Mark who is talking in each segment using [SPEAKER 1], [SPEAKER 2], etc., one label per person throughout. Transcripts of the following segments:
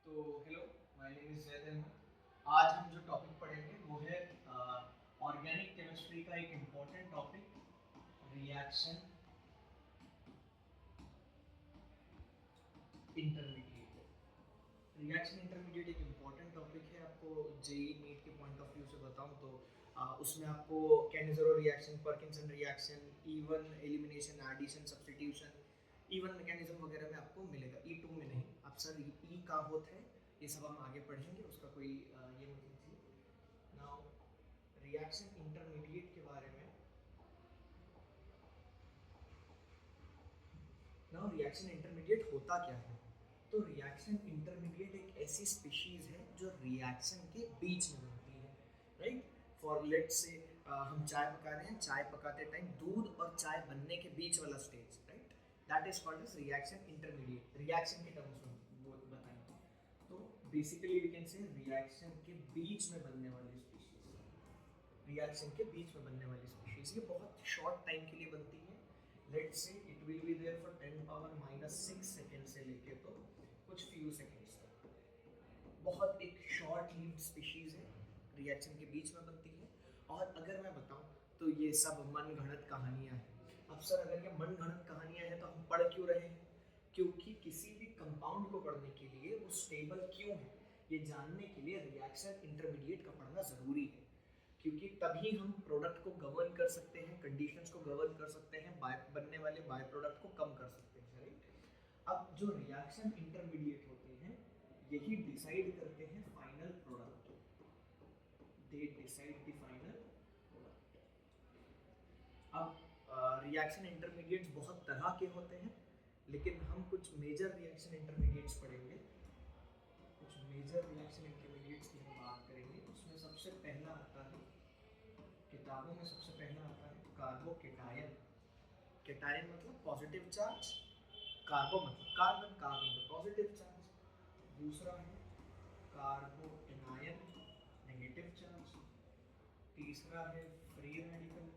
[SPEAKER 1] तो hello, my name is Zaid Ahmad. आज हम जो टॉपिक पढ़ेंगे वो है ऑर्गेनिक केमिस्ट्री का एक important topic, reaction intermediate. Reaction intermediate एक इम्पॉर्टेंट टॉपिक है। आपको जेई नीट के पॉइंट ऑफ व्यू से बताऊं तो उसमें आपको Cannizzaro reaction, Perkinson reaction, even elimination, addition, substitution, even mechanism वगैरह में आपको मिलेगा। ई2 में नहीं। अब सर ई का होता है, ये सब हम आगे पढ़ेंगे, उसका कोई ये मत लीजिए। नाउ रिएक्शन इंटरमीडिएट के बारे में। नाउ रिएक्शन इंटरमीडिएट होता क्या है? तो रिएक्शन इंटरमीडिएट एक ऐसी स्पीशीज है जो रिएक्शन के बीच में बनती है, राइट। फॉर लेट्स से हम चाय पका रहे हैं, चाय पकाते टाइम दूध और चाय बनने के बीच वाला stage, right, that is called as reaction intermediate. Reaction के टर्म्स में वो बताएंगे तो basically we can say reaction के बीच में बनने वाली स्पीशीज, रिएक्शन के बीच में बनने वाली स्पीशीज ये बहुत शॉर्ट टाइम के लिए बनती है। Let's say it will be there for 10 power -6 second से लेके तो कुछ फ्यू सेकंड्स तक। बहुत एक शॉर्ट लिव्ड स्पीशीज है, रिएक्शन के बीच में बनती है। और अगर मैं बताऊं तो ये सब मन घड़त कहानियां हैं। अब सर अगर ये मन घड़त कहानियां हैं तो हम पढ़ क्यों रहे हैं? क्योंकि किसी भी कंपाउंड को पढ़ने के लिए वो स्टेबल क्यों है ये जानने के लिए रिएक्शन इंटरमीडिएट का पढ़ना ज़रूरी है। क्योंकि तभी हम प्रोडक्ट को गवर्न कर सकते हैं, कंडीशंस को गवर्न कर सकते हैं, बनने वाले बाय प्रोडक्ट को कम कर सकते हैं, राइट। अब जो रिएक्शन इंटरमीडिएट होते हैं यही डिसाइड करते हैं final product, they decide the final product. अब रिएक्शन इंटरमीडिएट्स बहुत तरह के होते हैं, लेकिन हम कुछ मेजर रिएक्शन इंटरमीडिएट्स पढ़ेंगे। कुछ मेजर रिएक्शन इंटरमीडिएट्स की हम बात करेंगे। उसमें सबसे पहला आता है, किताबों में सबसे पहला आता है कार्बोकेटायन। केटायन मतलब पॉजिटिव चार्ज, कार्बो मतलब कार्बन, कार्बन का पॉजिटिव चार्ज। दूसरा है कार्बोएनायन, नेगेटिव चार्ज। तीसरा है फ्री रेडिकल।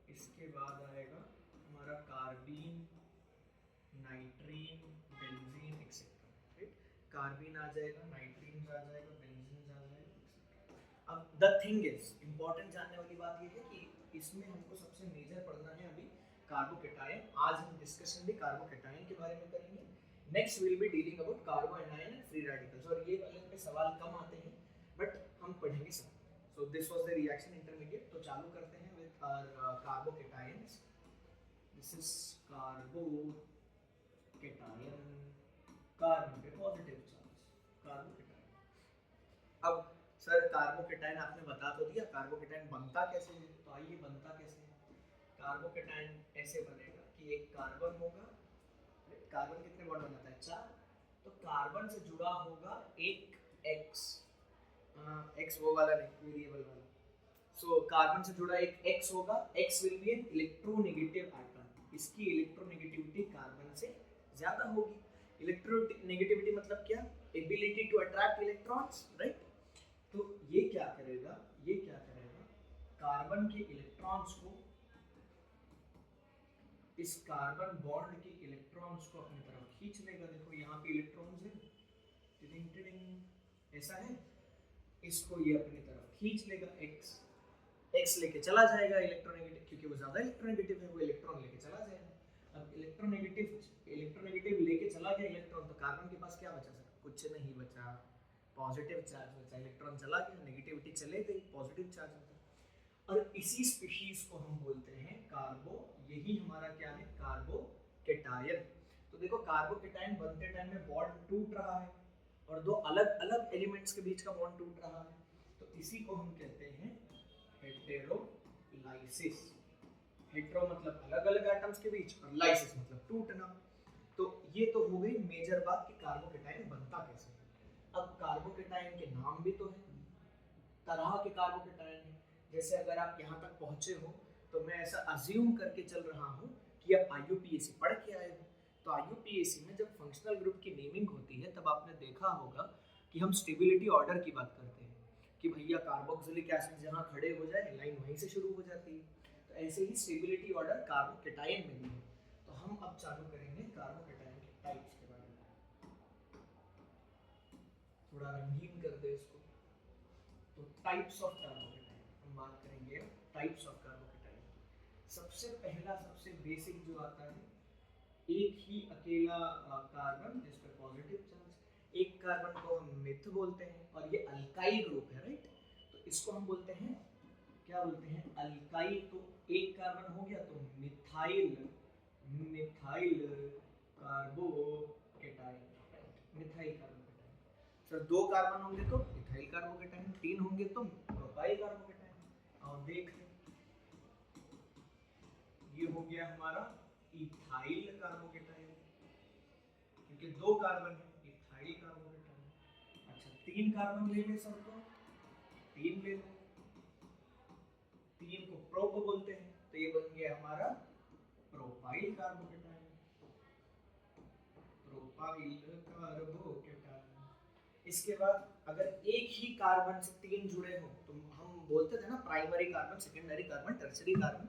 [SPEAKER 1] इसके बाद आएगा हमारा carbene, nitrene, benzene etcetera, right. Carbene आ जाएगा, नाइट्रीन आ जाएगा, बेंजीन आ जाएगा। अब द थिंग इज, इंपॉर्टेंट जानने वाली बात ये है कि इसमें हमको सबसे मेजर पढ़ना है अभी कार्बोकेटायन। आज हम डिस्कशन भी कार्बोकेटायन के बारे में करेंगे। Next will be dealing about कार्बोएनायन and free radicals. और ये वाले पे सवाल कम आते हैं बट हम पढ़ेंगे सब। So this was the reaction intermediate. तो चालू करते हैं with our carbocations. This is carbocation, carbon पे पॉजिटिव चार्ज, कार्बोकेटायन। अब सर कार्बोकेटायन आपने बता तो दिया, कार्बोकेटायन बनता कैसे है? तो आइए बनता कैसे है। कार्बोकेटायन ऐसे बनेगा कि एक कार्बन होगा, कार्बन कितने बॉन्ड बनाता है? 4। तो कार्बन से जुड़ा होगा एक एक्स, एक्स वो वाला नहीं, वेरिएबल वाला। सो कार्बन से जुड़ा एक एक्स होगा, X will be an electronegative atom. इसकी इलेक्ट्रोनेगेटिविटी कार्बन से ज्यादा होगी। इलेक्ट्रोनेगेटिविटी मतलब क्या? Ability to attract electrons, right. तो ये क्या करेगा, ये क्या करेगा, कार्बन के इलेक्ट्रॉन्स को, इस कार्बन बॉन्ड के इलेक्ट्रॉन्स को अपनी तरफ खींच लेगा। देखो यहाँ पे इलेक्ट्रॉन्स है, टिडिंग टिडिंग ऐसा है, इसको ये अपनी तरफ खींच लेगा। एक्स, एक्स लेके चला जाएगा इलेक्ट्रोनेगेटिव, क्योंकि वो ज्यादा इलेक्ट्रोनेगेटिव है, वो इलेक्ट्रॉन लेके चला जाएगा। अब इलेक्ट्रोनेगेटिव लेके चला गया इलेक्ट्रॉन, तो कार्बन के पास क्या बचा सर? कुछ नहीं बचा, पॉजिटिव चार्ज बचा। इलेक्ट्रॉन चला गया, नेगेटिविटी चले गई, पॉजिटिव चार्ज बचा। और इसी स्पीशीज को हम बोलते हैं कार्बो, यही हमारा क्या है? कार्बोकेटायन। तो देखो कार्बोकेटायन बनते टाइम में बॉन्ड टूट रहा है और दो अलग अलग एलिमेंट्स के बीच का बॉन्ड टूट रहा है, तो इसी को हम कहते हैं हेटेरोलाइसिस। हेटेरो मतलब अलग अलग एटम्स के बीच, और लाइसिस मतलब टूटना। तो ये तो हो गई मेजर बात कि कार्बोकेटायन बनता कैसे। अब कार्बोकेटायन के नाम भी तो है, तरह के कार्बोकेटायन है। जैसे अगर आप यहाँ तक पहुंचे हो तो मैं ऐसा अज्यूम करके चल रहा हूँ कि आप IUPAC पढ़ के आए हो। तो IUPAC में जब फंक्शनल ग्रुप की नेमिंग होती है तब आपने देखा होगा कि हम स्टेबिलिटी ऑर्डर की बात करते हैं कि भैया कार्बोक्सिलिक एसिड जहाँ खड़े हो जाए लाइन वहीं से शुरू हो जाती है। तो ऐसे ही स्टेबिलिटी ऑर्डर कार्बोकेटायन में भी है। तो हम अब चालू करेंगे कार्बोकेटायन के थोड़ा रंगीन कर दे इसको। तो टाइप्स ऑफ कार्बोकेटाइन हम बात करेंगे, टाइप्स ऑफ कार्बोकेटाइन। सबसे पहला सबसे बेसिक जो आता है, एक ही अकेला कार्बन जिस पे पॉजिटिव चार्ज, एक कार्बन को हम मिथ बोलते हैं और ये अल्काइल ग्रुप है, राइट। तो इसको हम बोलते हैं, क्या बोलते हैं, अल्काइल। तो एक कार्बन हो गया तो methyl, methyl carbocation, methyl carbocation. Sir दो कार्बन होंगे तो मिथाइल कार्बोकेटाइन, तीन होंगे तो प्रोपाइल कार्बोकेटाइन। और देख ये हो गया हमारा इथाइल कार्बोकेटाइन, क्योंकि दो कार्बन है, इथाइल कार्बोकेटाइन। अच्छा तीन कार्बन ले ले सर, तो तीन ले लो, तीन को प्रोप बोलते हैं, तो ये बन गया हमारा प्रोपाइल कार्बोकेटाइन, प्रोपाइल कार्बोकेटाइन। इसके बाद अगर एक ही कार्बन से तीन जुड़े हो, तो हम बोलते थे ना primary carbon, secondary carbon, tertiary carbon.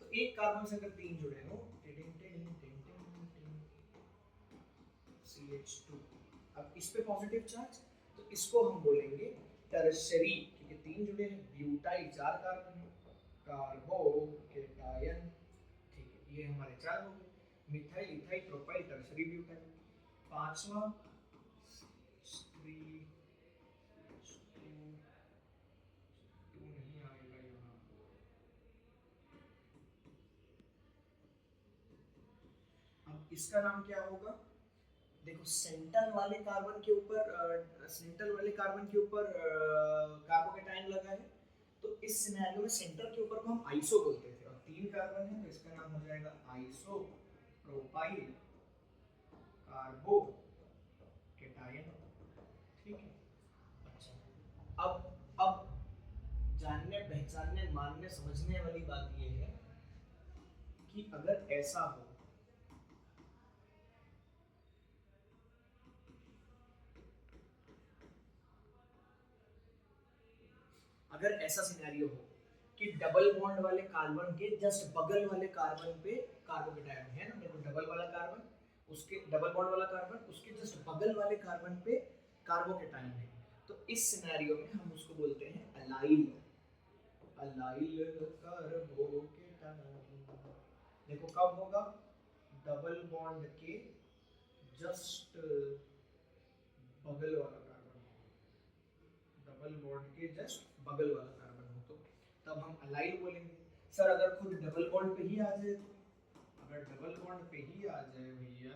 [SPEAKER 1] तो एक कार्बन से अगर तीन जुड़े हो, CH2, अब इस पे पॉजिटिव चार्ज, तो इसको हम बोलेंगे टर्सरी, क्योंकि तीन जुड़े हैं। ब्यूटाइल, चार कार्बन है, कार्बोकेटायन, ठीक है, ये हमारे चार हो गए, methyl, ethyl, propyl, tertiary, butyl. पांचवा नहीं आएगा यहाँ, अब इसका नाम क्या होगा, देखो सेंटर वाले कार्बन के ऊपर, सेंटर वाले कार्बन के ऊपर कार्बोकेटाइन लगा है, तो इस सिनेरियो में सेंटर के ऊपर को हम आइसो बोलते थे, और तीन कार्बन है तो इसका नाम हो जाएगा आइसो प्रोपाइल कार्बोकेटाइन, ठीक है। अच्छा अब जानने पहचानने मानने समझने वाली बात यह है कि अगर ऐसा हो, अगर ऐसा सिनेरियो हो कि डबल बॉन्ड वाले कार्बन के जस्ट बगल वाले कार्बन पे कार्बोकेटाइन है ना, देखो डबल वाला कार्बन, उसके डबल बॉन्ड वाला कार्बन, उसके जस्ट बगल वाले कार्बन पे कार्बोकेटाइन है, तो इस सिनेरियो में हम उसको बोलते हैं अलाइल, अलाइल कार्बोकेटाइन। देखो कब होगा, डबल बॉन्ड के जस्ट बगल वाला कार्बन, डबल बॉन्ड के जस्ट बगल वाला कार्बन हो, तो तब हम अलाइल बोलेंगे। सर अगर खुद डबल बॉन्ड पे ही आ जाए, तो अगर डबल बॉन्ड पे ही आ जाए भैया,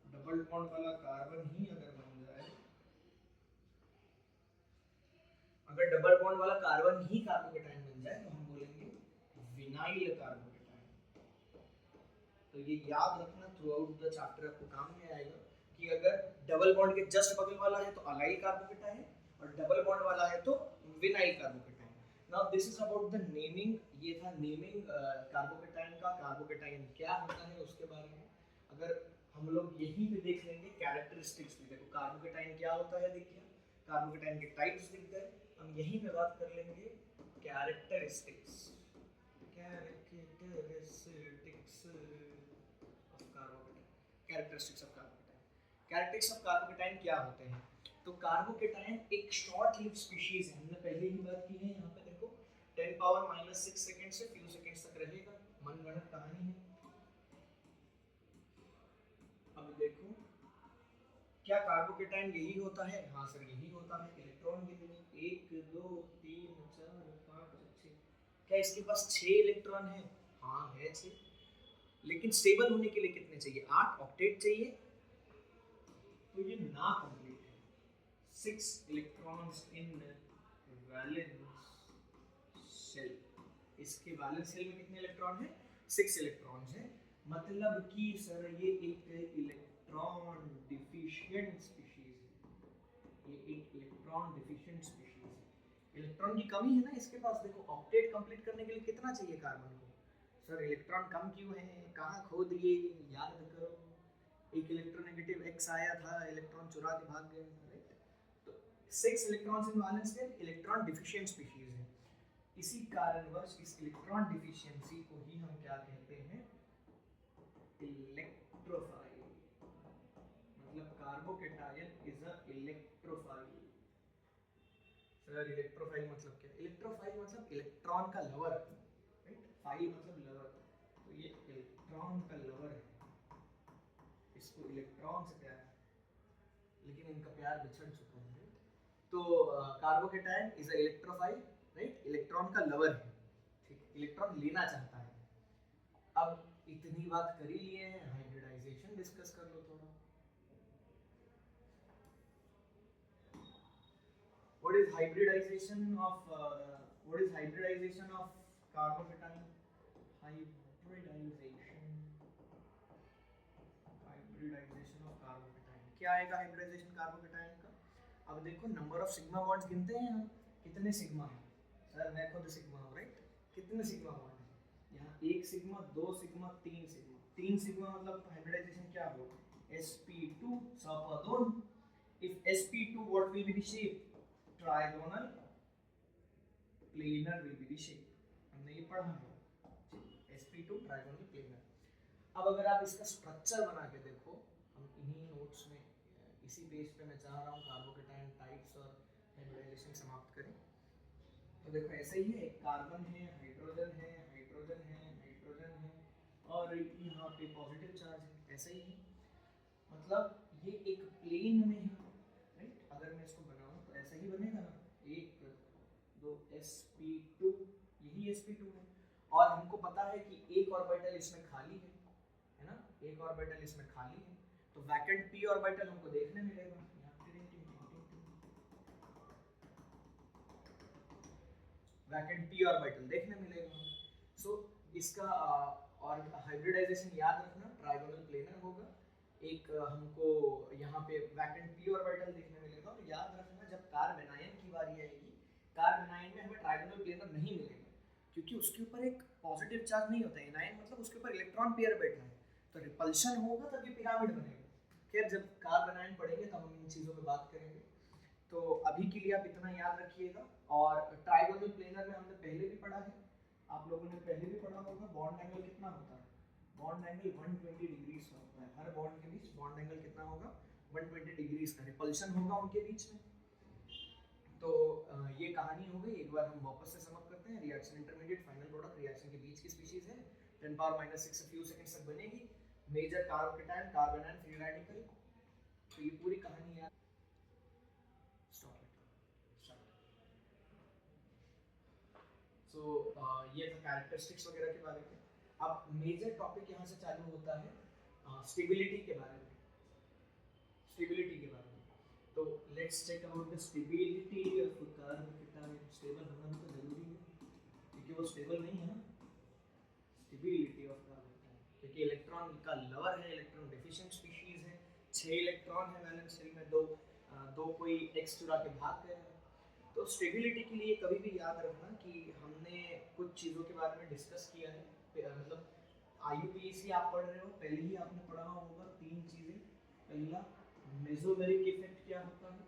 [SPEAKER 1] डबल बॉन्ड वाला कार्बन ही अगर बन जाए, अगर डबल बॉन्ड वाला कार्बन ही कार्बोकेटाइन बन जाए, तो हम बोलेंगे विनाइल कार्बोकेटाइन। तो ये याद रखना, थ्रू आउट द चैप्टर आपको काम में आएगा कि अगर डबल बॉन्ड के जस्ट बगल वाला है तो अलाइल कार्बोकेटाइन, और डबल बॉन्ड वाला है तो vinyl carbocation. Now this is about the naming, ये था नेमिंग कार्बोकेटाइन का, कार्बोकेटाइन क्या होता है उसके बारे में। अगर हम लोग यहीं पे देख लेंगे कैरेक्टरिस्टिक्स भी, देखो कार्बोकेटाइन क्या होता है, देखिए कार्बोकेटाइन के टाइप्स दिख गए, हम यहीं पे बात कर लेंगे characteristics, characteristics of carbocation, characteristics of carbocation. Characteristics of carbocation क्या होते हैं, तो कार्बोकेटाइन एक शॉर्ट लिव स्पीशीज है, हमने पहले ही बात की है, यहाँ पे देखो 10 पावर -6 सेकंड से फ्यू सेकंड्स तक रहेगा, मनगढ़ंत कहानी है। अब देखो क्या कार्बोकेटाइन यही होता है, हाँ सर यही होता है, इलेक्ट्रॉन कितने, 1 2 3 4 5 6, क्या इसके पास 6 इलेक्ट्रॉन है, हाँ है 6, लेकिन स्टेबल होने के लिए कितने चाहिए, 8 ऑक्टेट चाहिए, तो ये ना कंप्लीट है। 6 इलेक्ट्रॉन्स इन वैलेंस शेल, इसके वैलेंस शेल में कितने इलेक्ट्रॉन है, 6 इलेक्ट्रॉन्स है, मतलब कि सर ये एक इलेक्ट्रॉन डिफिशिएंट स्पीशीज है, ये एक इलेक्ट्रॉन डिफिशिएंट स्पीशीज है, इलेक्ट्रॉन की कमी है ना इसके पास। देखो ऑक्टेट कंप्लीट करने के लिए कितना चाहिए कार्बन को, सर इलेक्ट्रॉन कम क्यों है, कहाँ खो दिए, याद करो, एक इलेक्ट्रोनेगेटिव एक्स आया था, इलेक्ट्रॉन चुरा के भाग गए, राइट। तो 6 electrons in valence shell, electron deficient species है। इसी कारणवश इस इलेक्ट्रॉन डिफिशियंसी को ही हम क्या कहते हैं, इलेक्ट्रोफाइल, मतलब carbocation is a electrophile. Sir electrophile मतलब क्या? इलेक्ट्रोफाइल मतलब इलेक्ट्रॉन का लवर, राइट? फाइल मतलब लवर, तो ये इलेक्ट्रॉन का लवर है, इसको इलेक्ट्रॉन से प्यार है, लेकिन इनका प्यार बिछड़ चुका है। तो carbocation is a electrophile, right? Electron का लवर है, ठीक, इलेक्ट्रॉन लेना चाहता है। अब इतनी बात कर ही लिए हैं, हाइब्रिडाइजेशन डिस्कस कर लो थोड़ा। What is hybridization of carbocation? Hybridization of carbocation क्या आएगा? हाइब्रिडाइजेशन कार्बोकेटायन का, अब देखो नंबर ऑफ सिग्मा बॉन्ड्स गिनते हैं हम, कितने सिग्मा है? सर मैं खुद सिग्मा हूँ, राइट? कितने सिग्मा बॉन्ड है? यहाँ एक सिग्मा, दो सिग्मा, तीन सिग्मा। तीन सिग्मा मतलब हाइब्रिडाइजेशन क्या होगा? sp2 सॉपरडोन। if sp2 what will be the shape? Trigonal planar will be the shape, हमने ये पढ़ा है, sp2 trigonal planar। अब अगर आप इसका स्ट्रक्चर बना के देखो, हम इन्हीं नोट्स में इसी पेज पे मैं चाह रहा हूँ कार्बोकेटायन टाइप्स और हाइब्रिडाइजेशन समाप्त करें। तो देखो ऐसे ही है, एक कार्बन है, हाइड्रोजन है, हाइड्रोजन है, हाइड्रोजन है, और यहाँ पे पॉजिटिव चार्ज है, ऐसे ही है। मतलब ये एक प्लेन में है, राइट? अगर मैं इसको बनाऊँ तो ऐसा ही बनेगा ना, एक दो sp2, यही sp2 है, और हमको पता है कि एक ऑर्बिटल इसमें खाली है ना? एक ऑर्बिटल इसमें खाली है, तो वैकेंट p ऑर्बिटल हमको देखने मिलेगा, वैकेंट p ऑर्बिटल देखने मिलेगा। सो इसका और हाइब्रिडाइजेशन याद रखना, ट्राइगोनल प्लेनर होगा, एक हमको यहाँ पे वैकेंट p ऑर्बिटल देखने मिलेगा। और याद रखना जब कार्बन आयन की बारी आएगी, कार्बन आयन में हमें ट्राइगोनल प्लेनर नहीं मिलेगा, क्योंकि उसके ऊपर एक पॉजिटिव चार्ज नहीं होता है, एनायन मतलब उसके ऊपर इलेक्ट्रॉन पेयर बैठा है, तो रिपल्शन होगा तभी पिरामिड बनेगा। खैर जब कार्बन आयन पढ़ेंगे तब हम इन चीज़ों पे बात करेंगे। तो अभी के लिए आप इतना याद रखिएगा। और ट्राइगोनल प्लेनर में हमने पहले भी पढ़ा है, आप लोगों ने पहले भी पढ़ा होगा, बॉन्ड एंगल कितना होता है? बॉन्ड एंगल 120 डिग्रीज का होता है, हर बॉन्ड के बीच बॉन्ड एंगल कितना होगा? 120 डिग्रीज का रिपल्शन होगा उनके बीच में। तो ये कहानी हो गई, एक बार हम वापस से समझ करते हैं। Reaction intermediate, final product, reaction के बीच की स्पीशीज है, 10⁻⁻6 फ्यू सेकंड्स तक बनेगी। Major carbocation, carbon and free radical, तो ये पूरी कहानी याद। स्टॉप इट, सो ये था कैरेक्टरिस्टिक्स वगैरह के बारे में। अब मेजर टॉपिक यहाँ से चालू होता है स्टेबिलिटी के बारे में, स्टेबिलिटी के बारे में। तो let's check about the stability of carbocation. Stable होना भी तो जरूरी है, क्योंकि वो स्टेबल नहीं है ना। स्टेबिलिटी ऑफ कार्बोकेटायन, क्योंकि इलेक्ट्रॉन का लवर है, इलेक्ट्रॉन डेफिशिएंट स्पीशीज है, 6 इलेक्ट्रॉन है वैलेंस शेल में, दो कोई x चुरा के भाग गए हैं। तो स्टेबिलिटी के लिए कभी भी याद रखना कि हमने कुछ चीज़ों के बारे में डिस्कस किया है, मतलब IUPAC आप पढ़ रहे हो, पहले ही आपने पढ़ा होगा 3 चीज़ें। पहला मेसोमेरिक इफेक्ट क्या होता है,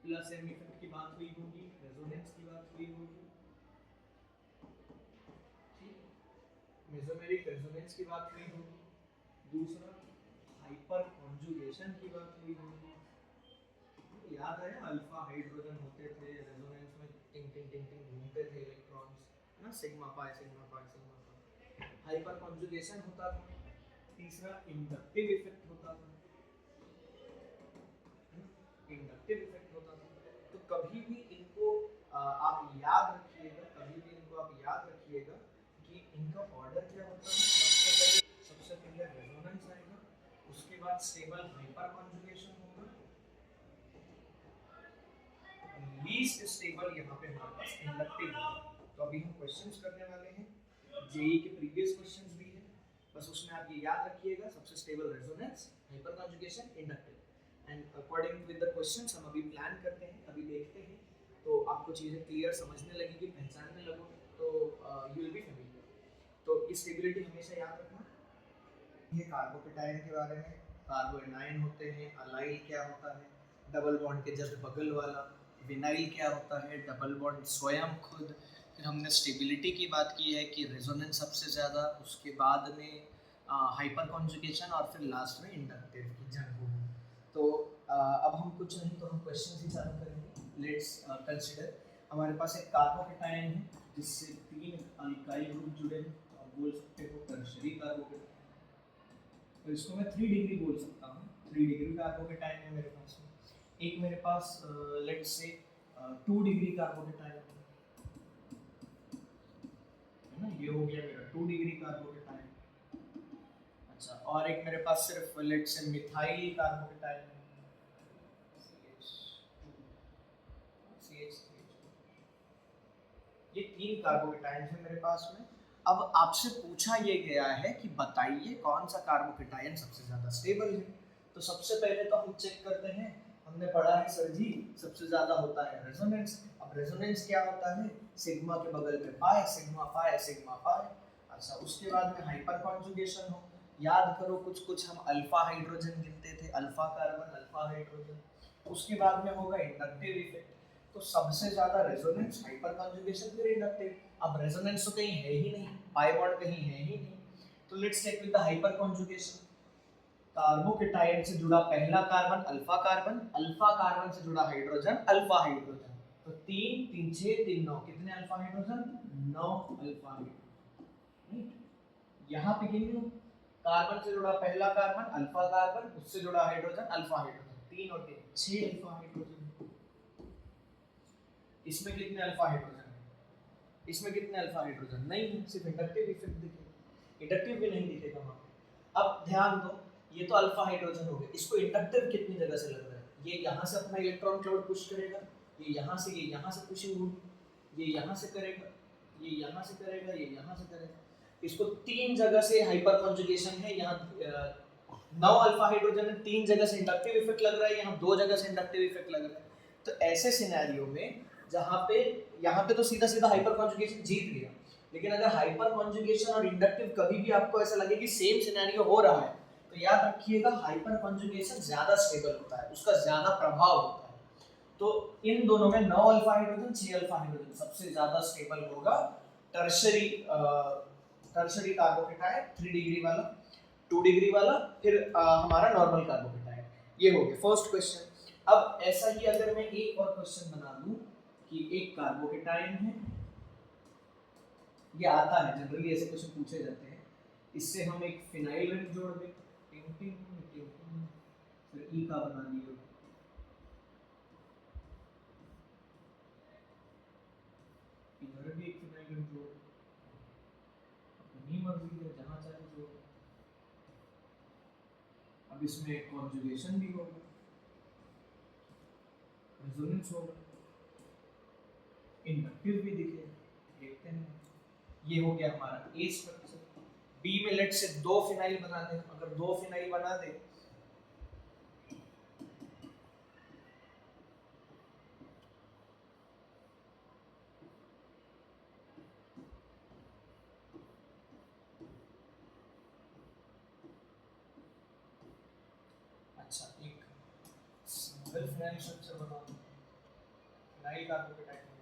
[SPEAKER 1] प्लस एम इफेक्ट की बात हुई होगी, रेजोनेंस की बात हुई होगी, ठीक, मेसोमेरिक रेजोनेंस की बात हुई होगी। दूसरा हाइपर कॉन्जुगेशन की बात हुई होगी, याद है अल्फा हाइड्रोजन होते थे, रेजोनेंस में टिंग टिंग टिंग टिंग घूमते थे इलेक्ट्रॉन्स, है ना, sigma pi sigma pi sigma pi, hyper conjugation होता था। तीसरा इंडक्टिव इफेक्ट होता था, इंडक्टिव इफेक्ट होता था। तो कभी भी इनको आप याद रखिएगा, कभी भी इनको आप याद रखिएगा कि इनका ऑर्डर क्या होता है। सबसे पहले रेजोनेंस आएगा, उसके बाद स्टेबल हाइपर कॉन्जुगेशन होगा, लीस्ट स्टेबल यहाँ पे हमारे पास इंडक्टिव होगा। तो अभी हम क्वेश्चंस करने वाले हैं, जेई के प्रीवियस क्वेश्चंस भी हैं, बस उसमें आप ये याद रखिएगा, सबसे stable resonance, hyper conjugation, inductive. And according with the questions हम अभी प्लान करते हैं, अभी देखते हैं, तो आपको चीज़ें क्लियर समझने लगेगी, पहचानने लगोगे, तो यू विल बी फैमिलियर। तो इस स्टेबिलिटी हमेशा याद रखना। ये कार्बोकेटायन के बारे में, कार्बो एनायन होते हैं, अलाइल क्या होता है, डबल बॉन्ड के जस्ट बगल वाला, विनाइल क्या होता है, डबल बॉन्ड स्वयं खुद। फिर हमने स्टेबिलिटी की बात की है कि रेजोनेंस सबसे ज़्यादा, उसके बाद में हाइपर कॉन्जुगेशन, और फिर लास्ट में इंडक्टिव की जंग। तो अब हम कुछ नहीं तो हम क्वेश्चन ही चालू करेंगे। लेट्स कंसीडर हमारे पास एक कार्बोकेटायन है जिससे 3 अल्काइल ग्रुप जुड़े हैं, आप बोल सकते हो टर्शियरी कार्बोकेटायन। तो इसको मैं 3 डिग्री बोल सकता हूँ, 3 डिग्री कार्बोकेटायन है मेरे पास में। एक मेरे पास लेट्स से 2 डिग्री कार्बोकेटायन है ना, ये हो गया मेरा 2 डिग्री कार्बोकेटायन। अच्छा, और एक मेरे पास सिर्फ लेट्स से मिथाइल कार्बोकेटायन है, ये 3 कार्बोकेटायन है मेरे पास में। अब आपसे पूछा ये गया है कि बताइए कौन सा कार्बोकेटायन सबसे ज्यादा स्टेबल है। तो सबसे पहले तो हम चेक करते हैं, हमने पढ़ा है सर जी सबसे ज्यादा होता है रेजोनेंस। अब रेजोनेंस क्या होता है, सिग्मा के बगल पे पाई, सिग्मा पाई, सिग्मा पाई। अच्छा, उसके बाद में हाइपर कॉन्जुगेशन हो, याद करो कुछ कुछ हम अल्फा हाइड्रोजन गिनते थे, अल्फा कार्बन अल्फा हाइड्रोजन। उसके बाद में होगा इंडक्टिव इफेक्ट, तो सबसे ज्यादा रेजोनेंस, हाइपर कॉन्जुगेशन, फिर इंडक्टिव। अब रेजोनेंस तो कहीं है ही नहीं, पाई बॉन्ड कहीं है ही नहीं, तो let's check with the hyperconjugation. Carbocation से जुड़ा पहला carbon alpha carbon, alpha carbon से जुड़ा हाइड्रोजन अल्फा हाइड्रोजन, तो 3 3 6 3 9, कितने अल्फा हाइड्रोजन, 9 अल्फा हाइड्रोजन। यहाँ पे गिन लो, कार्बन से जुड़ा पहला कार्बन अल्फा कार्बन, उससे जुड़ा हाइड्रोजन अल्फा हाइड्रोजन, 3 और 3 6 अल्फा हाइड्रोजन। इसमें कितने अल्फा हाइड्रोजन है, इसमें कितने अल्फा हाइड्रोजन नहीं है, सिर्फ इंडक्टिव इफेक्ट दिखेगा, इंडक्टिव भी नहीं दिखेगा वहां पे। अब ध्यान दो, ये तो अल्फा हाइड्रोजन हो गया, इसको इंडक्टिव कितनी जगह से लग रहा है, ये यहाँ से अपना इलेक्ट्रॉन केवल पुश करेगा, ये यहाँ से पुशिंग होगी, ये यहाँ से करेगा, ये यहाँ से करेगा, ये यहाँ से करेगा। इसको 3 जगह से हाइपर कॉन्जुगेशन है, यहाँ 9 अल्फा हाइड्रोजन है, 3 जगह से इंडक्टिव इफेक्ट लग रहा है, यहाँ 2 जगह से इंडक्टिव इफेक्ट लग रहा है। तो ऐसे सिनेरियो में जहाँ पे यहाँ पे तो सीधा सीधा हाइपर कॉन्जुगेशन जीत गया, लेकिन अगर हाइपर कॉन्जुगेशन और इंडक्टिव कभी भी आपको ऐसा लगे कि सेम सिनेरियो हो रहा है, तो याद रखिएगा हाइपर कॉन्जुगेशन ज्यादा स्टेबल होता है, उसका ज्यादा प्रभाव होता है। तो इन दोनों में 9 अल्फा हाइड्रोजन 6 अल्फा हाइड्रोजन, सबसे ज्यादा स्टेबल होगा टर्शियरी टर्शियरी कार्बोकेटायन, 3 डिग्री वाला, 2 डिग्री वाला, फिर हमारा नॉर्मल कार्बोकेटायन। ये हो गया फर्स्ट क्वेश्चन। अब ऐसा ही अगर मैं एक और क्वेश्चन बना दूं कि एक कार्बोकेटायन है, ये आता है जनरली ऐसे क्वेश्चन पूछे जाते हैं, इससे हम एक फिनाइल रिंग जोड़ दें, फिर ई का बना दिया, इधर भी एक फिनाइल रिंग जोड़, अपनी मर्जी है जहां चाहे जोड़। अब इसमें कॉन्जुगेशन भी होगा, रेजोनेंस होगा, इंडक्टिव भी दिखे, देखते हैं। ये हो गया हमारा ए स्ट्रक्चर। बी में लेट से 2 फिनाइल बना दे, अगर 2 फिनाइल बना दे अच्छा, एक सिंगल फिनाइल स्ट्रक्चर बना दो, फिनाइल कार्बोकेटायन बना दो।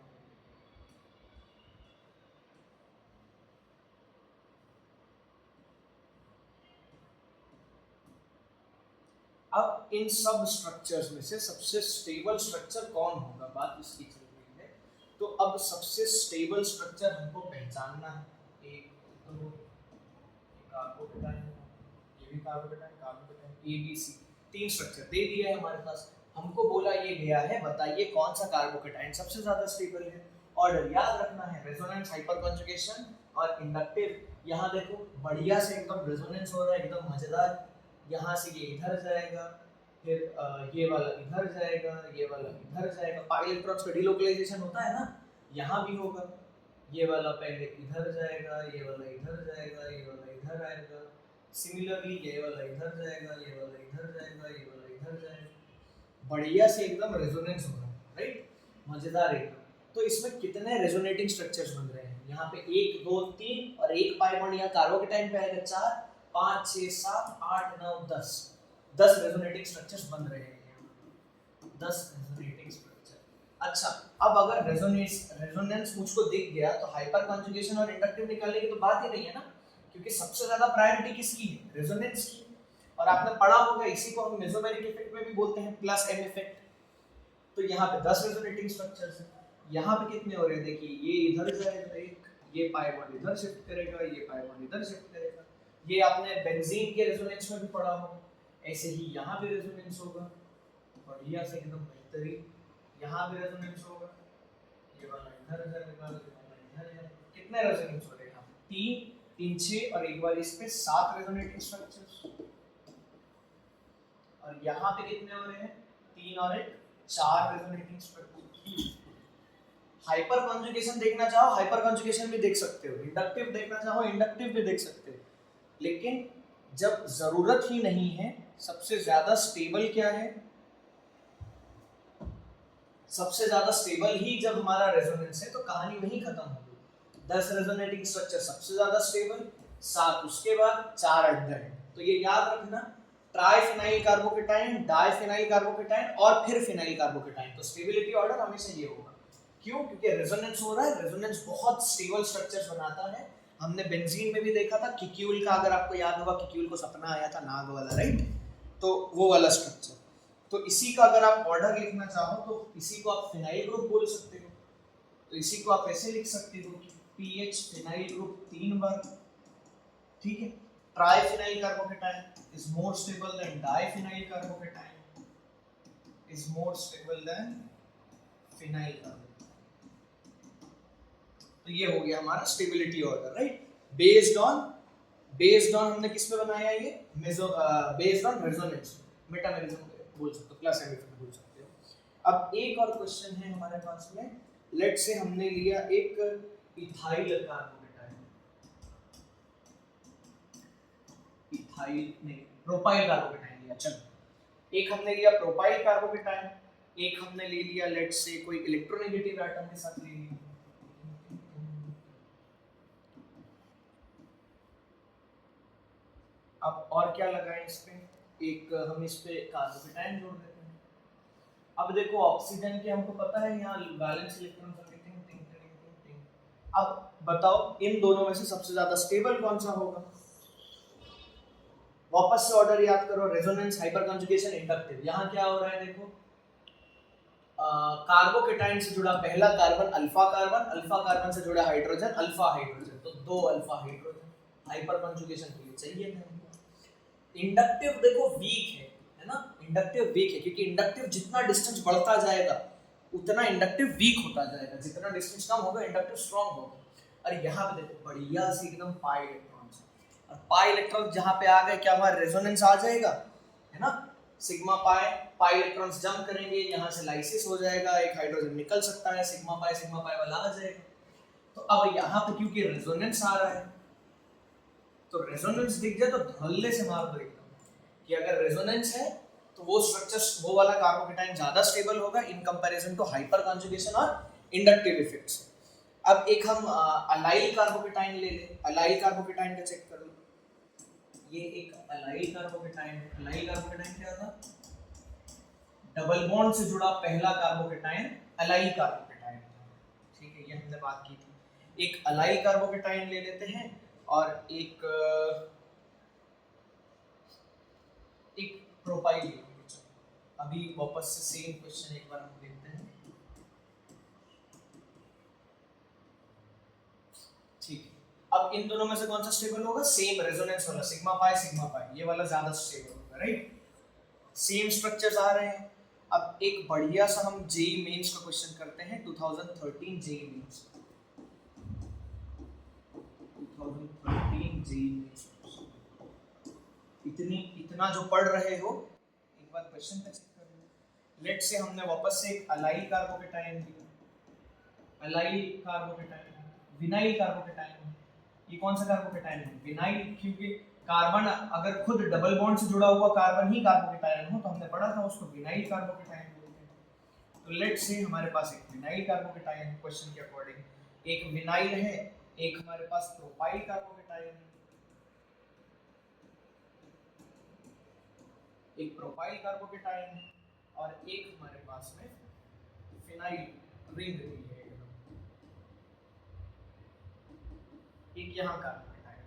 [SPEAKER 1] अब इन सब स्ट्रक्चर्स में से सबसे स्टेबल स्ट्रक्चर कौन होगा, बात इसकी चल रही है। तो अब सबसे स्टेबल स्ट्रक्चर हमको पहचानना है। एक तो कार्बोकेटायन, ये भी carbocation, carbocation A B C, 3 structure दे दिया है हमारे पास। हमको बोला ये गया है बताइए कौन सा कार्बोकेटायन सबसे ज्यादा स्टेबल है। ऑर्डर याद रखना है, रेजोनेंस, हाइपर कॉन्जुगेशन और इंडक्टिव। यहाँ देखो बढ़िया से एकदम रेजोनेंस हो रहा है, एकदम मजेदार। यहाँ से ये इधर जाएगा, फिर ये वाला इधर जाएगा, ये वाला इधर जाएगा, पाई इलेक्ट्रॉन्स का डिलोकलाइजेशन होता है ना, यहाँ भी होगा। ये वाला पहले इधर जाएगा, ये वाला इधर जाएगा, ये वाला इधर आएगा, सिमिलरली ये वाला इधर जाएगा, ये वाला इधर जाएगा, ये वाला इधर जाएगा। बढ़िया से एकदम रेजोनेंस हो रहा है, राइट, मजेदार एकदम। तो इसमें कितने रेजोनेटिंग स्ट्रक्चर्स बन रहे हैं, यहाँ पे 1 2 3 और एक पाई बॉन्ड यहाँ कार्बोकेटायन पे आएगा 4 5 6 7 8 9 10 रेजोनेटिंग स्ट्रक्चर्स बन रहे हैं, 10 रेजोनेटिंग स्ट्रक्चर। अच्छा, अब अगर रेजोनेंस मुझको दिख गया तो हाइपर कॉन्जुगेशन और इंडक्टिव निकालने की तो बात ही नहीं है ना, क्योंकि सबसे ज्यादा प्रायोरिटी किसकी है, रेजोनेंस की। और आपने पढ़ा होगा इसी को हम मेसोमेरिक इफेक्ट में भी बोलते हैं, प्लस एम इफेक्ट। तो यहाँ पे 10 रेजोनेटिंग स्ट्रक्चर्स हैं। यहाँ पे कितने हो रहे हैं देखिए, ये इधर जाएगा एक, ये पाई बॉन्ड इधर शिफ्ट करेगा, ये पाई बॉन्ड इधर शिफ्ट करेगा। ये आपने बेंजीन के रेजोनेंस में भी पढ़ा होगा। ऐसे ही यहाँ भी रेजोनेंस होगा बढ़िया से एकदम बेहतरीन, यहाँ भी रेजोनेंस होगा, ये वाला इधर जाएगा, ये वाला इधर जाएगा। कितने रेजोनेंस हो रहे हैं यहाँ पे? 3 3 6 और एक बार इस पे 7 रेजोनेटिंग स्ट्रक्चर्स। और यहाँ पे कितने हो रहे हैं? 3 और 1 4 रेजोनेटिंग स्ट्रक्चर्स। हाइपर कॉन्जुगेशन देखना चाहो हाइपर कॉन्जुगेशन भी देख सकते हो, इंडक्टिव देखना चाहो इंडक्टिव भी देख सकते हो, लेकिन जब जरूरत ही नहीं है, सबसे ज्यादा स्टेबल क्या है? सबसे ज्यादा स्टेबल ही जब हमारा रेजोनेंस है तो कहानी वहीं खत्म हो गई। 10 रेजोनेटिंग स्ट्रक्चर सबसे ज्यादा स्टेबल, 7 उसके बाद, 4 एट द एंड। तो ये याद रखना, ट्राइफिनाइल कार्बोकेटाइन, डाइफिनाइल कार्बोकेटाइन और फिर फिनाइल कार्बोकेटाइन। तो स्टेबिलिटी ऑर्डर हमेशा ये होगा। क्यों? क्योंकि रेजोनेंस हो रहा है, रेजोनेंस बहुत स्टेबल स्ट्रक्चर्स बनाता है। हमने बेंजीन में भी देखा था किक्यूल का, अगर आपको याद होगा किक्यूल को सपना आया था नाग वाला, राइट? तो वो वाला स्ट्रक्चर। तो इसी का अगर आप ऑर्डर लिखना चाहो तो इसी को आप फिनाइल ग्रुप बोल सकते हो। तो इसी को आप ऐसे लिख सकते हो कि पीएच फिनाइल ग्रुप 3 बार, ठीक है? Triphenyl carbocation is more stable then diphenyl carbocation, is more stable then phenyl carbocation. तो ये हो गया हमारा stability order, right? Based on हमने किस पे बनाया ये? बेस्ड ऑन रेजोनेंस, मेटामेरिज्म बोल सकते हो, प्लस एम इफेक्ट बोल सकते हो। अब एक और क्वेश्चन है हमारे पास में, लेट से हमने लिया एक इथाइल कार्बोकेटाइन, इथाइल नहीं प्रोपाइल कार्बोकेटाइन लिया, चलो एक हमने लिया प्रोपाइल कार्बोकेटाइन, एक हमने ले लिया लेट से कोई इलेक्ट्रोनेगेटिव एटम के साथ ले लिया। अब और क्या लगाएं इस पे? एक हम इस पे कार्बोकेटाइन जोड़ देते हैं। अब देखो ऑक्सीजन के हमको पता है यहाँ वैलेंस इलेक्ट्रॉन टिंग। अब बताओ इन दोनों में से सबसे ज्यादा स्टेबल कौन सा होगा? वापस से ऑर्डर याद करो, रेजोनेंस, हाइपर कॉन्जुगेशन, इंडक्टिव। यहाँ क्या हो रहा है देखो, कार्बोकेटाइन से जुड़ा पहला कार्बन अल्फा कार्बन से जुड़ा हाइड्रोजन अल्फा हाइड्रोजन, तो 2 अल्फा हाइड्रोजन हाइपर कॉन्जुगेशन के लिए चाहिए था। इंडक्टिव देखो वीक है ना? इंडक्टिव वीक है क्योंकि इंडक्टिव जितना डिस्टेंस बढ़ता जाएगा उतना इंडक्टिव वीक होता जाएगा, जितना डिस्टेंस कम होगा इंडक्टिव स्ट्रांग होगा। और यहाँ पे देखो बढ़िया से एकदम पाई इलेक्ट्रॉन्स, और पाई इलेक्ट्रॉन जहाँ पे आ गए क्या हमारा रेजोनेंस आ जाएगा, है ना? सिग्मा पाई इलेक्ट्रॉन्स जंप करेंगे, यहाँ से लाइसिस हो जाएगा, एक हाइड्रोजन निकल सकता है, सिग्मा पाई वाला आ जाएगा। तो अब यहाँ पे क्योंकि रेजोनेंस आ रहा है, तो रेजोनेंस दिख जाए तो धड़ल्ले से मार दो एकदम कि अगर रेजोनेंस है तो वो स्ट्रक्चर, वो वाला कार्बोकेटाइन ज्यादा स्टेबल होगा in comparison to hyperconjugation और इंडक्टिव इफेक्ट्स। अब एक हम अलाइल कार्बोकेटाइन ले लें। अलाइल कार्बोकेटाइन का चेक कर लो, ये एक अलाइल कार्बोकेटाइन है। अलाइल कार्बोकेटाइन क्या था? डबल बॉन्ड से जुड़ा पहला कार्बोकेटाइन अलाइल कार्बोकेटाइन, ठीक है? ये हमने बात की थी। एक अलाइल कार्बोकेटाइन ले लेते हैं और एक प्रोपाइल ले लेते हैं। अभी वापस से सेम क्वेश्चन एक बार हम देखते हैं, ठीक है? अब इन दोनों में से कौन सा स्टेबल होगा? सेम रेजोनेंस वाला, सिग्मा पाई, ये वाला ज्यादा स्टेबल होगा, राइट? सेम स्ट्रक्चर्स आ रहे हैं। अब एक बढ़िया सा हम जेईई मेंस का क्वेश्चन करते हैं, 2013 जेईई मेंस, 2013 जेईई मेंस। इतना जो पढ़ रहे हो एक बार क्वेश्चन का चेक कर लो। लेट से हमने वापस से एक अलाइल कार्बोकेटाइन लिया, अलाइल कार्बोकेटाइन, विनाइल कार्बोकेटाइन। ये कौन सा कार्बोकेटाइन है? विनाइल, क्योंकि कार्बन अगर खुद डबल बॉन्ड से जुड़ा हुआ कार्बन ही कार्बोकेटाइन हो तो हमने पढ़ा था उसको विनाइल कार्बोकेटाइन बोलते हैं। तो लेट से हमारे पास एक विनाइल कार्बोकेटाइन, क्वेश्चन के अकॉर्डिंग एक विनाइल है, एक हमारे पास प्रोपाइल कार्बोकेटाइन, एक प्रोपाइल कार्बोकेटाइन और एक हमारे पास में फिनाइल रिंग दी है, एक यहाँ कार्बोकेटाइन।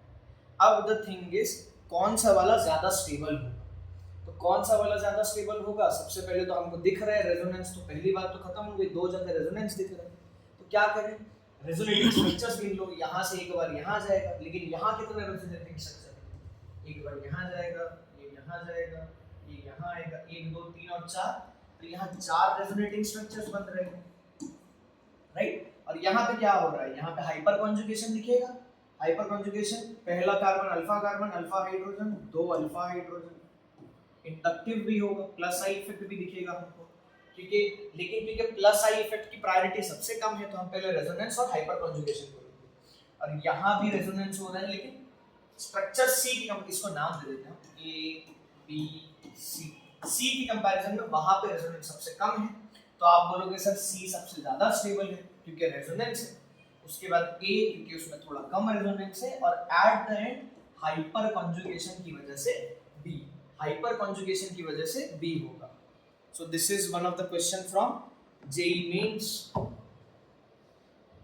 [SPEAKER 1] अब द थिंग इज कौन सा वाला ज्यादा स्टेबल होगा। तो कौन सा वाला ज्यादा स्टेबल होगा, सबसे पहले तो हमको दिख रहा है रेजोनेंस, तो पहली बात तो खत्म हो गई, दो जगह रेजोनेंस दिख रहा है। तो क्या करें, रेजोनेटिंग स्ट्रक्चर्स गिन लो, यहाँ से एक बार यहाँ जाएगा, लेकिन यहाँ कितने रेजोनेटिंग स्ट्रक्चर है, एक बार यहाँ जाएगा, ये यहाँ जाएगा, ये यहाँ आएगा, 1 2 3 और 4, तो यहाँ 4 रेजोनेटिंग स्ट्रक्चर्स बन रहे हैं, राइट। और यहाँ पे क्या हो रहा है, यहाँ पे हाइपर कॉन्जुगेशन दिखेगा, हाइपर कॉन्जुगेशन, पहला carbon alpha hydrogen, 2 alpha hydrogen, inductive भी होगा, प्लस आई इफेक्ट भी दिखेगा हमको, क्योंकि लेकिन क्योंकि प्लस आई इफेक्ट की प्रायोरिटी सबसे कम है, तो हम पहले रेजोनेंस और हाइपर कॉन्जुगेशन करेंगे। और यहाँ भी रेजोनेंस हो रहा है, लेकिन स्ट्रक्चर सी की, हम इसको नाम दे देते हैं ए बी सी, सी की कंपैरिजन में वहां पे रेजोनेंस सबसे कम है, तो आप बोलोगे सर सी सबसे ज्यादा स्टेबल है क्योंकि रेजोनेंस है, उसके बाद ए क्योंकि उसमें थोड़ा कम रेजोनेंस है, और at the end hyper conjugation की वजह से बी, हाइपर कॉन्जुगेशन की वजह से बी होगा। So this is one of the question from JEE Mains,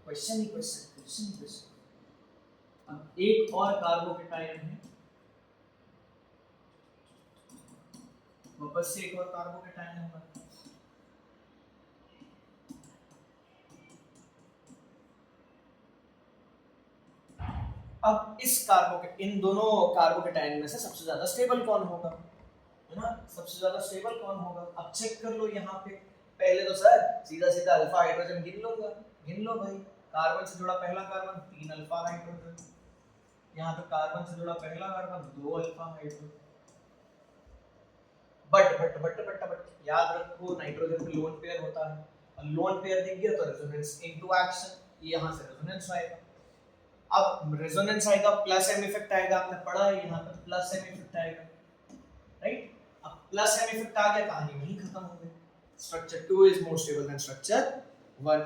[SPEAKER 1] question ही क्वेश्चन। अब एक और कार्बोकेटायन है, वापस से एक और कार्बोकेटायन होगा, अब इस इन दोनों कार्बोकेटायन में से सबसे ज्यादा स्टेबल कौन होगा, है ना, सबसे ज्यादा स्टेबल कौन होगा। अब चेक कर लो यहाँ पे, पहले तो सर सीधा सीधा अल्फा हाइड्रोजन गिन लूंगा, गिन लो भाई, कार्बन से जुड़ा पहला कार्बन 3 अल्फा हाइड्रोजन, यहाँ पे कार्बन से जुड़ा पहला कार्बन 2 अल्फा हाइड्रोजन, बट याद रखो नाइट्रोजन पे लोन पेयर होता है, और लोन पेयर दिख गया तो रेजोनेंस इनटू एक्शन, ये यहाँ से रेजोनेंस आएगा। अब रेजोनेंस आएगा, प्लस एम इफेक्ट आएगा, आपने पढ़ा है यहाँ पे प्लस एम इफेक्ट आएगा, राइट। अब प्लस एम इफेक्ट आ गया, कहानी वहीं खत्म हो गई, structure 2 is more stable then structure 1।